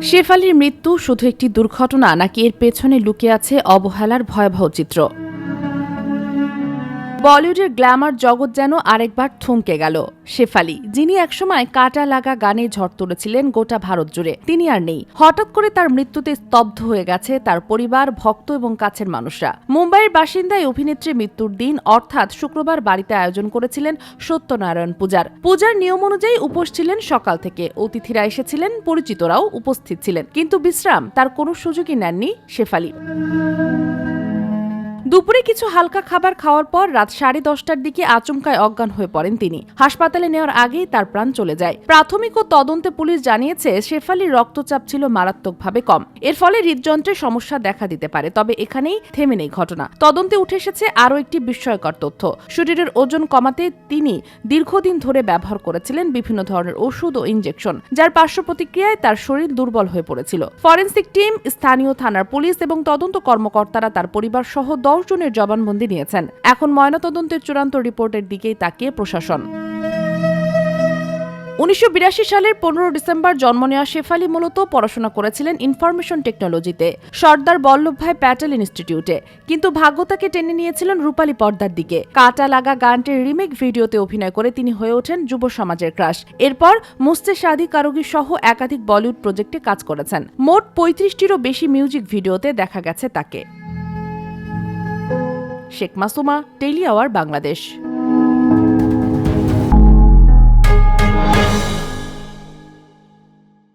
শেফালির মৃত্যু শুধু একটি দুর্ঘটনা নাকি এর পেছনে লুকিয়ে আছে অবহেলার ভয়াবহ চিত্র? বলিউডের গ্ল্যামার জগৎ যেন আরেকবার থমকে গেল। শেফালি, যিনি একসময় কাটা লাগা গানে ঝড় তুলেছিলেন গোটা ভারত জুড়ে, তিনি আর নেই। হঠাৎ করে তার মৃত্যুতে স্তব্ধ হয়ে গেছে তার পরিবার, ভক্ত এবং কাছের মানুষরা। মুম্বাইয়ের বাসিন্দায় অভিনেত্রী মৃত্যুর দিন অর্থাৎ শুক্রবার বাড়িতে আয়োজন করেছিলেন সত্যনারায়ণ পূজার নিয়ম অনুযায়ী উপোস ছিলেন সকাল থেকে। অতিথিরা এসেছিলেন, পরিচিতরাও উপস্থিত ছিলেন, কিন্তু বিশ্রাম তার কোনো সুযোগই নেননি শেফালি। দুপুরে কিছু হালকা খাবার খাওয়ার পর রাত 10:30টার দিকে আচমকায় অজ্ঞান হয়ে পড়েন তিনি। হাসপাতালে নেওয়ার আগেই তার প্রাণ চলে যায়। প্রাথমিক ও তদন্তে পুলিশ জানিয়েছে শেফালির রক্তচাপ ছিল মারাত্মকভাবে কম। এর ফলে হৃদযন্ত্রের সমস্যা দেখা দিতে পারে। তবে এখানেই থেমে নেই ঘটনা। তদন্তে উঠে এসেছে আরও একটি বিস্ময়কর তথ্য। শরীরের ওজন কমাতে তিনি দীর্ঘদিন ধরে ব্যবহার করেছিলেন বিভিন্ন ধরনের ওষুধ ও ইনজেকশন, যার পার্শ্ব প্রতিক্রিয়ায় তার শরীর দুর্বল হয়ে পড়েছিল। ফরেনসিক টিম, স্থানীয় থানার পুলিশ এবং তদন্ত কর্মকর্তারা তার পরিবার সহ 10 জনের জবানবন্দি নিয়েছেন। এখন ময়নাতদন্তের চূড়ান্ত রিপোর্টের দিকেই তাকিয়ে প্রশাসন। 1982 সালের 15 ডিসেম্বর জন্ম নেওয়া শেফালি মূলত পড়াশোনা করেছিলেন ইনফরমেশন টেকনোলজিতে সর্দার বল্লভভাই প্যাটেল ইনস্টিটিউটে। কিন্তু ভাগ্য তাকে টেনে নিয়েছিলেন রূপালী পর্দার দিকে। কাটা লাগা গানটির রিমেক ভিডিওতে অভিনয় করে তিনি হয়ে ওঠেন যুব সমাজের ক্রাশ। এরপর মুস্তে শাদি কারোগি সহ একাধিক বলিউড প্রজেক্টে কাজ করেছেন। মোট 35টিরও বেশি মিউজিক ভিডিওতে দেখা গেছে তাকে। Sheikh Masuma, daily our, Bangladesh.